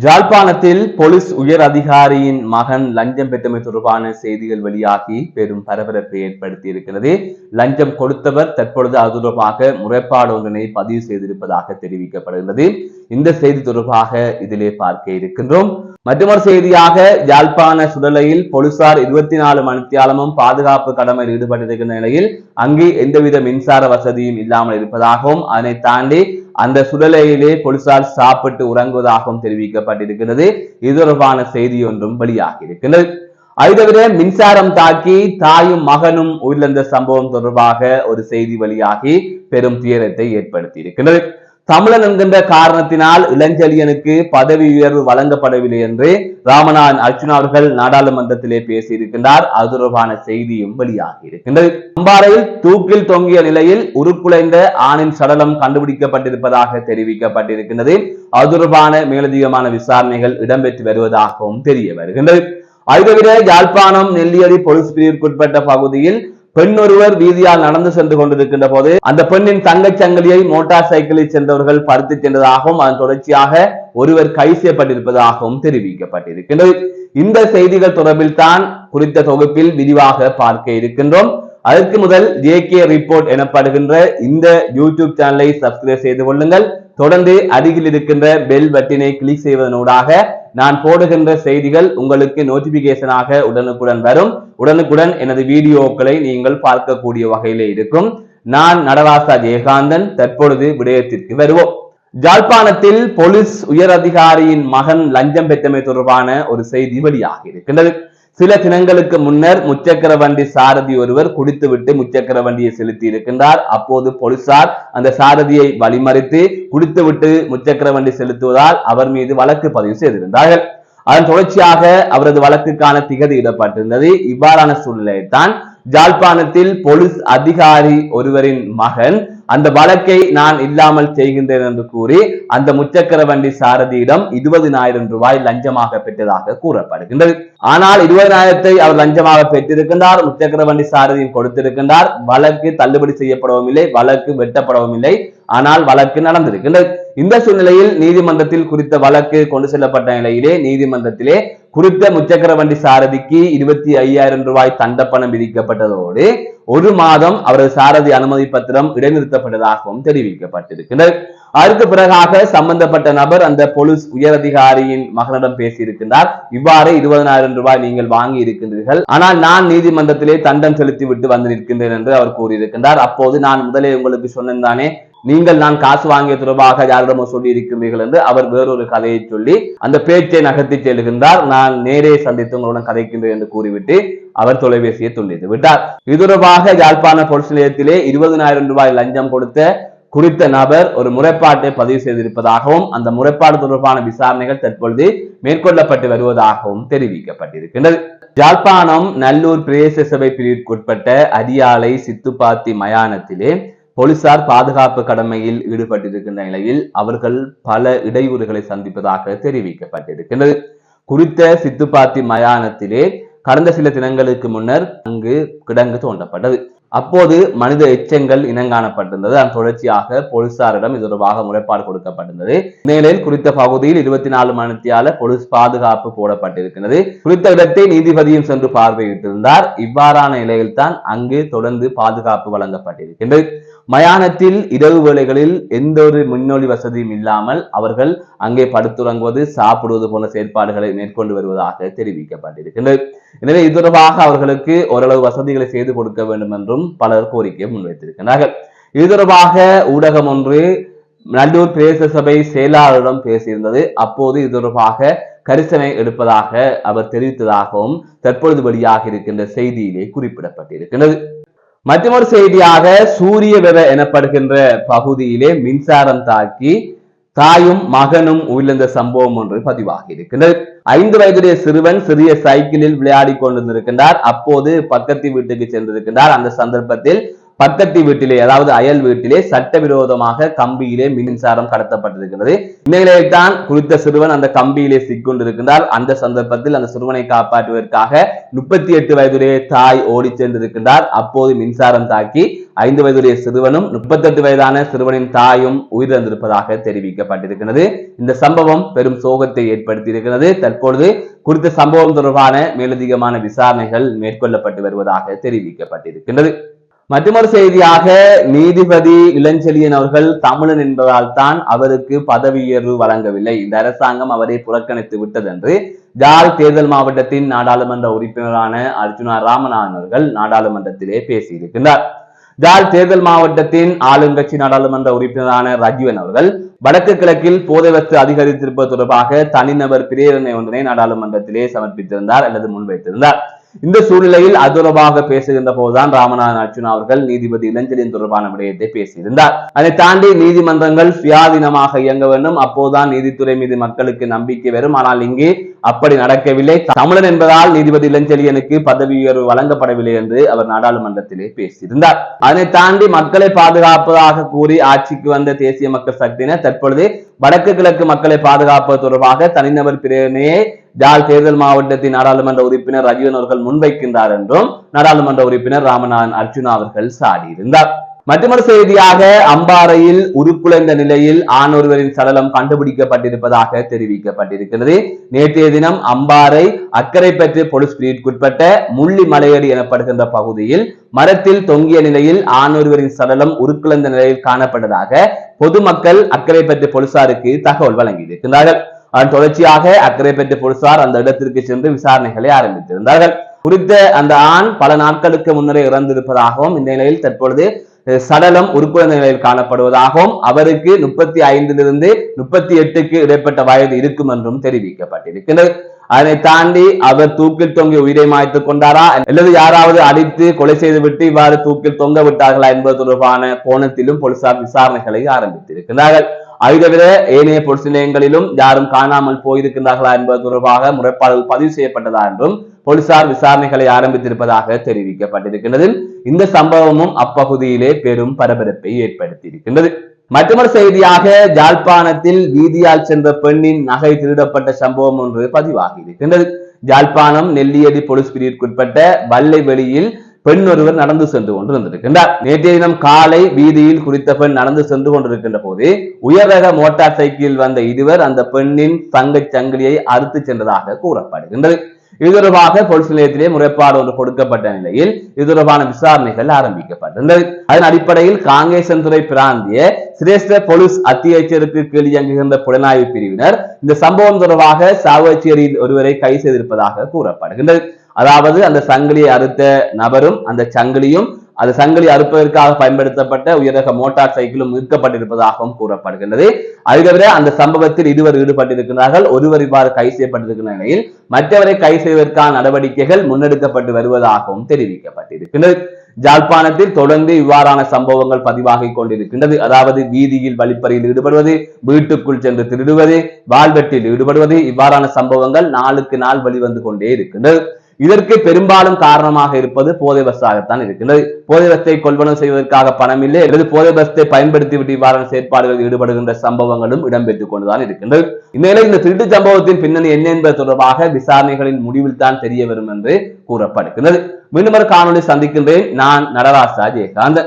ஜாழ்ப்பாணத்தில் police உயர் அதிகாரியின் மகன் லஞ்சம் பெற்றமை தொடர்பான செய்திகள் வெளியாகி பெரும் பரபரப்பை ஏற்படுத்தி இருக்கிறது. லஞ்சம் கொடுத்தவர் தற்பொழுது அது தொடர்பாக முறைப்பாடு ஒன்றினை பதிவு செய்திருப்பதாக தெரிவிக்கப்படுகிறது. இந்த செய்தி தொடர்பாக இதிலே பார்க்க இருக்கின்றோம். மற்றொரு செய்தியாக யாழ்ப்பாண சுடலையில் போலீசார் 24 மணித்தியாலமும் பாதுகாப்பு கடமையில் ஈடுபட்டிருக்கின்ற நிலையில் அங்கு எந்தவித மின்சார வசதியும் இல்லாமல் இருப்பதாகவும் அதனை தாண்டி அந்த சுடலையிலே போலீசார் சாப்பிட்டு உறங்குவதாகவும் தெரிவிக்கப்பட்டிருக்கிறது. இது தொடர்பான செய்தி ஒன்றும் வெளியாகி இருக்கின்றது. அதை தவிர மின்சாரம் தாக்கி தாயும் மகனும் உயிரிழந்த சம்பவம் தொடர்பாக ஒரு செய்தி வெளியாகி பெரும் துயரத்தை ஏற்படுத்தி இருக்கின்றது. தமிழன் என்கின்ற காரணத்தினால் இளஞ்செழியனுக்கு பதவி உயர்வு வழங்கப்படவில்லை என்று ராமநாதன் அர்ச்சுனா அவர்கள் நாடாளுமன்றத்திலே பேசியிருக்கின்றார். அது தொடர்பான செய்தியும் வெளியாகி இருக்கின்றது. அம்பாறையில் தூக்கில் தொங்கிய நிலையில் உருக்குலைந்த ஆணின் சடலம் கண்டுபிடிக்கப்பட்டிருப்பதாக தெரிவிக்கப்பட்டிருக்கின்றது. அது தொடர்பான மேலதிகமான விசாரணைகள் இடம்பெற்று வருவதாகவும் தெரிய வருகின்றது. அது தவிர யாழ்ப்பாணம் நெல்லியடி போலீஸ் பிரிவிற்குட்பட்ட பகுதியில் பெண் ஒருவர் வீதியால் நடந்து சென்று கொண்டிருக்கின்ற போது அந்த பெண்ணின் தங்கச் சங்கிலியை மோட்டார் சைக்கிளில் சென்றவர்கள் பறித்து சென்றதாகவும் அதன் தொடர்ச்சியாக ஒருவர் கைது செய்யப்பட்டிருப்பதாகவும் தெரிவிக்கப்பட்டிருக்கின்றது. இந்த செய்திகள் தொடர்பில் தான் குறித்த தொகுப்பில் விரிவாக பார்க்க இருக்கின்றோம். அதற்கு முதல் ஜேகே ரிப்போர்ட் எனப்படுகின்ற இந்த யூடியூப் சேனலை சப்ஸ்கிரைப் செய்து கொள்ளுங்கள். தொடர்ந்து அருகில் இருக்கின்ற பெல் பட்டினை கிளிக் செய்வதனூடாக நான் போடுகின்ற செய்திகள் உங்களுக்கு நோட்டிபிகேஷனாக உடனுக்குடன் வரும். உடனுக்குடன் எனது வீடியோக்களை நீங்கள் பார்க்கக்கூடிய வகையிலே இருக்கும். நான் நடராசா ஜெயகாந்தன். தற்பொழுது விடயத்திற்கு வருவோம். ஜாழ்ப்பாணத்தில் போலீஸ் உயர் அதிகாரியின் மகன் லஞ்சம் பெற்றமை தொடர்பான ஒரு செய்தி வெளியாகி இருக்கின்றது. சில தினங்களுக்கு முன்னர் முச்சக்கர வண்டி சாரதி ஒருவர் குடித்துவிட்டு முச்சக்கர வண்டியை செலுத்தி இருக்கின்றார். அப்போது போலீசார் அந்த சாரதியை வழிமறித்து குடித்துவிட்டு முச்சக்கர வண்டி செலுத்துவதால் அவர் மீது வழக்கு பதிவு செய்திருந்தார்கள். அதன் தொடர்ச்சியாக அவரது வழக்குக்கான திகதி இடப்பட்டிருந்தது. இவ்வாறான சூழ்நிலையில் தான் ஜாழ்ப்பாணத்தில் போலீஸ் அதிகாரி ஒருவரின் மகன் அந்த வழக்கை நான் இல்லாமல் செய்கின்றேன் என்று கூறி அந்த முச்சக்கர வண்டி சாரதியிடம் 20,000 ரூபாய் லஞ்சமாக பெற்றதாக கூறப்படுகின்றது. ஆனால் 20,000 அவர் லஞ்சமாக பெற்றிருக்கின்றார். முச்சக்கர வண்டி சாரதியும் கொடுத்திருக்கின்றார். வழக்கு தள்ளுபடி செய்யப்படவும் இல்லை, வழக்கு வெட்டப்படவும் இல்லை. ஆனால் வழக்கு நடந்திருக்கின்றது. இந்த சூழ்நிலையில் நீதிமன்றத்தில் குறித்த வழக்கு கொண்டு செல்லப்பட்ட நிலையிலே நீதிமன்றத்திலே குறித்த முச்சக்கர வண்டி சாரதிக்கு 25,000 ரூபாய் தண்டப்பணம் விதிக்கப்பட்டதோடு 1 மாதம் அவரது சாரதி அனுமதி பத்திரம் இடைநிறுத்தப்பட்டதாகவும் தெரிவிக்கப்பட்டிருக்கிறது. அதற்கு பிறகாக சம்பந்தப்பட்ட நபர் அந்த போலீஸ் உயர் அதிகாரியின் மகனிடம் பேசியிருக்கின்றார். இவ்வாறு 20,000 ரூபாய் நீங்கள் வாங்கி இருக்கின்றீர்கள், ஆனால் நான் நீதிமன்றத்திலே தண்டம் செலுத்தி விட்டு வந்து நிற்கின்றேன் என்று அவர் கூறியிருக்கின்றார். அப்போது நான் முதலே உங்களுக்கு சொன்னேன் தானே, நீங்கள் நான் காசு வாங்கிய தொடர்பாக யாரிடமோ சொல்லி இருக்கின்றீர்கள் என்று அவர் வேறொரு கதையை சொல்லி அந்த பேச்சை நகர்த்தி செல்கின்றார். நான் நேரே சந்தித்து உங்களுடன் கதைக்கின்றேன் என்று கூறிவிட்டு அவர் தொலைபேசியை துண்டித்து விட்டார். இது தொடர்பாக யாழ்ப்பாண போலீஸ் நிலையத்திலே 20,000 ரூபாய் லஞ்சம் கொடுத்த குறித்த நபர் ஒரு முறைப்பாட்டை பதிவு செய்திருப்பதாகவும் அந்த முறைப்பாடு தொடர்பான விசாரணைகள் தற்பொழுது மேற்கொள்ளப்பட்டு வருவதாகவும் தெரிவிக்கப்பட்டிருக்கின்றது. யாழ்ப்பாணம் நல்லூர் பிரதேச சபை பிரிவிற்குட்பட்ட அரியாலை சித்துப்பாத்தி மயானத்திலே போலீசார் பாதுகாப்பு கடமையில் ஈடுபட்டிருக்கின்ற நிலையில் அவர்கள் பல இடையூறுகளை சந்திப்பதாக தெரிவிக்கப்பட்டிருக்கின்றது. குறித்த சித்துப்பாத்தி மயானத்திலே கடந்த சில தினங்களுக்கு முன்னர் அங்கு கிடங்கு தோண்டப்பட்டது. அப்போது மனித எச்சங்கள் இனங்காணப்பட்டிருந்தது. அதன் தொடர்ச்சியாக போலீசாரிடம் இது தொடர்பாக முறைப்பாடு கொடுக்கப்பட்டிருந்தது. இந்நிலையில் குறித்த பகுதியில் 24 மணித்தியால போலீஸ் பாதுகாப்பு போடப்பட்டிருக்கிறது. குறித்த இடத்தை நீதிபதியும் சென்று பார்வையிட்டிருந்தார். இவ்வாறான நிலையில் தான் அங்கு தொடர்ந்து பாதுகாப்பு வழங்கப்பட்டிருக்கின்றது. மயானத்தில் இரவு வேளைகளில் எந்த ஒரு முன்னொலி வசதியும் இல்லாமல் அவர்கள் அங்கே படுத்துறங்குவது, சாப்பிடுவது போன்ற செயற்பாடுகளை மேற்கொண்டு வருவதாக தெரிவிக்கப்பட்டிருக்கின்றது. எனவே இது தொடர்பாக அவர்களுக்கு ஓரளவு வசதிகளை செய்து கொடுக்க வேண்டும் என்றும் பலர் கோரிக்கை முன்வைத்திருக்கிறார்கள். இது தொடர்பாக ஊடகம் ஒன்று நல்லூர் பிரதேச சபை செயலாளரிடம் பேசியிருந்தது. அப்போது இது தொடர்பாக கரிசனை எடுப்பதாக அவர் தெரிவித்ததாகவும் தற்பொழுது வெளியாக இருக்கின்ற செய்தியிலே குறிப்பிடப்பட்டிருக்கிறது. மற்றொரு செய்தியாக சூரியவெவ எனப்படுகின்ற பகுதியிலே மின்சாரம் தாக்கி தாயும் மகனும் உயிரிழந்த சம்பவம் ஒன்று பதிவாகி இருக்கின்றது. 5 வயதுடைய சிறுவன் சிறிய சைக்கிளில் விளையாடி கொண்டிருக்கின்றார். அப்போது பக்கத்து வீட்டுக்கு சென்றிருக்கின்றார். அந்த சந்தர்ப்பத்தில் பக்கத்து வீட்டிலே, அதாவது அயல் வீட்டிலே சட்டவிரோதமாக கம்பியிலே மின்சாரம் கடத்தப்பட்டிருக்கிறது. இந்த நிலையில் தான் குறித்த சிறுவன் அந்த கம்பியிலே சிக்கொண்டிருக்கின்றார். அந்த சந்தர்ப்பத்தில் அந்த சிறுவனை காப்பாற்றுவதற்காக 38 வயதுடைய தாய் ஓடி சென்றிருக்கின்றார். அப்போது மின்சாரம் தாக்கி 5 வயதுடைய சிறுவனும் 38 வயதான சிறுவனின் தாயும் உயிரிழந்திருப்பதாக தெரிவிக்கப்பட்டிருக்கிறது. இந்த சம்பவம் பெரும் சோகத்தை ஏற்படுத்தியிருக்கிறது. தற்பொழுது குறித்த சம்பவம் தொடர்பான மேலதிகமான விசாரணைகள் மேற்கொள்ளப்பட்டு வருவதாக தெரிவிக்கப்பட்டிருக்கிறது. மற்றொரு செய்தியாக, நீதிபதி இளஞ்செழியன் அவர்கள் தமிழன் என்பதால் தான் அவருக்கு பதவி உயர்வு வழங்கவில்லை, இந்த அரசாங்கம் அவரை புறக்கணித்து விட்டது என்று ஜாழ் தேர்தல் மாவட்டத்தின் நாடாளுமன்ற உறுப்பினரான அர்ஜுனா ராமநாதன் அவர்கள் நாடாளுமன்றத்திலே பேசியிருக்கிறார். ஜாழ் தேர்தல் மாவட்டத்தின் ஆளுங்கட்சி நாடாளுமன்ற உறுப்பினரான ரஜீவன் அவர்கள் வடக்கு கிழக்கில் போதைவஸ்து அதிகரித்திருப்பது தொடர்பாக தனிநபர் பிரேரணை ஒன்றினை நாடாளுமன்றத்திலே சமர்ப்பித்திருந்தார் அல்லது முன்வைத்திருந்தார். இந்த சூழ்நிலையில் அது தொடர்பாக பேசுகின்ற போதுதான் ராமநாதன் அர்ஜுனா அவர்கள் நீதிபதி இளஞ்செழியன் தொடர்பான விடயத்தை பேசியிருந்தார். அதை தாண்டி நீதிமன்றங்கள் சுயாதீனமாக இயங்க வேண்டும், அப்போதுதான் நீதித்துறை மீது மக்களுக்கு நம்பிக்கை வரும். ஆனால் இங்கே அப்படி நடக்கவில்லை. தமிழன் என்பதால் நீதிபதி இளஞ்செழியனுக்கு பதவி உயர்வு வழங்கப்படவில்லை என்று அவர் நாடாளுமன்றத்திலே பேசியிருந்தார். அதனை தாண்டி மக்களை பாதுகாப்பதாக கூறி ஆட்சிக்கு வந்த தேசிய மக்கள் சக்தியினர் தற்பொழுது வடக்கு கிழக்கு மக்களை பாதுகாப்பது தொடர்பாக தனிநபர் பிரேரணையை ஜாழ் தேர்தல் மாவட்டத்தின் நாடாளுமன்ற உறுப்பினர் ரஜீவன் அவர்கள் முன்வைக்கின்றார் என்றும் நாடாளுமன்ற உறுப்பினர் ராமநாதன் அர்ஜுனா அவர்கள் சாடியிருந்தார். மற்றொரு செய்தியாக, அம்பாறையில் உருக்குலைந்த நிலையில் ஆண் ஒருவரின் சடலம் கண்டுபிடிக்கப்பட்டிருப்பதாக தெரிவிக்கப்பட்டிருக்கிறது. நேற்றைய தினம் அம்பாறை அக்கரைப்பற்று போலீஸ் பிரிவுக்குட்பட்ட முள்ளி மலையடி எனப்படுகின்ற பகுதியில் மரத்தில் தொங்கிய நிலையில் ஆண் ஒருவரின் சடலம் உருக்குலைந்த நிலையில் காணப்பட்டதாக பொதுமக்கள் அக்கரைப்பற்று போலீசாருக்கு தகவல் வழங்கியிருக்கிறார்கள். அதன் தொடர்ச்சியாக அக்கரைப்பற்று போலீசார் அந்த இடத்திற்கு சென்று விசாரணைகளை ஆரம்பித்திருந்தார்கள். குறித்த அந்த ஆண் பல நாட்களுக்கு முன்னரே இறந்திருப்பதாகவும் இந்த நிலையில் தற்பொழுது சடலம் உருக்குலைந்த நிலையில் காணப்படுவதாகவும் அவருக்கு 35 38க்கு இடைப்பட்ட வயது இருக்கும் என்றும் தெரிவிக்கப்பட்டிருக்கிறது. அதனை தாண்டி அவர் தூக்கில் தொங்கி உயிரை மாய்த்துக் கொண்டாரா அல்லது யாராவது அடித்து கொலை செய்துவிட்டு இவ்வாறு தூக்கில் தொங்க விட்டார்களா என்பது தொடர்பான கோணத்திலும் போலீசார் விசாரணைகளை ஆரம்பித்திருக்கிறார்கள். அதை தவிர ஏனைய போலீஸ் நிலையங்களிலும் யாரும் காணாமல் போயிருக்கின்றார்களா என்பது தொடர்பாக முறைப்பாடுகள் பதிவு செய்யப்பட்டதா என்றும் போலீசார் விசாரணைகளை ஆரம்பித்திருப்பதாக தெரிவிக்கப்பட்டிருக்கிறது. இந்த சம்பவமும் அப்பகுதியிலே பெரும் பரபரப்பை ஏற்படுத்தி இருக்கின்றது. மற்றொரு செய்தியாக, ஜாழ்ப்பாணத்தில் வீதியால் சென்ற பெண்ணின் நகை திருடப்பட்ட சம்பவம் ஒன்று பதிவாகி இருக்கின்றது. ஜாழ்ப்பாணம் நெல்லியடி போலீஸ் பிரிவுக்குட்பட்ட வல்லை வெளியில் பெண் ஒருவர் நடந்து சென்று கொண்டிருந்திருக்கின்றார். நேற்றைய தினம் காலை வீதியில் குறித்த பெண் நடந்து சென்று கொண்டிருக்கின்ற போது உயர் ரக மோட்டார் சைக்கிளில் வந்த இருவர் அந்த பெண்ணின் தங்கச் சங்கிலியை அறுத்து சென்றதாக கூறப்படுகின்றது. இது தொடர்பாக போலீஸ் நிலையத்திலே முறைப்பாடு ஒன்று கொடுக்கப்பட்ட நிலையில் இது தொடர்பான விசாரணைகள் ஆரம்பிக்கப்பட்டிருந்தது. அதன் அடிப்படையில் காங்கேசன்துறை பிராந்திய சிரேஷ்ட போலீஸ் அத்தியட்சருக்கு கீழ் இயங்குகின்ற புலனாய்வு பிரிவினர் இந்த சம்பவம் தொடர்பாக சாவச்சேரியில் ஒருவரை கைது செய்திருப்பதாக கூறப்படுகின்றது. அதாவது அந்த சங்கிலியை அறுத்த நபரும் அந்த சங்கிலியும் அது சங்கிலி அறுப்பதற்காக பயன்படுத்தப்பட்ட உயர்ரக மோட்டார் சைக்கிளும் மீட்கப்பட்டிருப்பதாகவும் கூறப்படுகின்றது. அதை தவிர அந்த சம்பவத்தில் இருவர் ஈடுபட்டிருக்கிறார்கள். ஒருவர் இவ்வாறு கைது செய்யப்பட்டிருக்கிற நிலையில் மற்றவரை கைது செய்வதற்கான நடவடிக்கைகள் முன்னெடுக்கப்பட்டு வருவதாகவும் தெரிவிக்கப்பட்டிருக்கிறது. ஜாழ்ப்பாணத்தில் தொடர்ந்து இவ்வாறான சம்பவங்கள் பதிவாகி கொண்டிருக்கின்றது. அதாவது வீதியில் வழிப்பறியில் ஈடுபடுவது, வீட்டுக்குள் சென்று திருடுவது, வாழ்வெட்டில் ஈடுபடுவது, இவ்வாறான சம்பவங்கள் நாளுக்கு நாள் வெளிவந்து கொண்டே இருக்கின்றது. இதற்கு பெரும்பாலும் காரணமாக இருப்பது போதை பஸ்ஸாகத்தான் இருக்கின்றது. போதை பஸ்ஸை கொள்வனவு செய்வதற்காக பணம் இல்லை அல்லது போதை பஸ்ஸை பயன்படுத்திவிட்டு இவ்வாறான செயற்பாடுகளில் ஈடுபடுகின்ற சம்பவங்களும் இடம்பெற்றுக் கொண்டுதான் இருக்கின்றது. இந்நிலையில் இந்த திருட்டு சம்பவத்தின் பின்னணி என்ன என்பது தொடர்பாக விசாரணைகளின் முடிவில் தான் தெரிய வரும் என்று கூறப்படுகிறது. மீண்டும் ஒரு காணொலி சந்திக்கின்றேன். நான் நடராசா ஜெயகாந்தன்.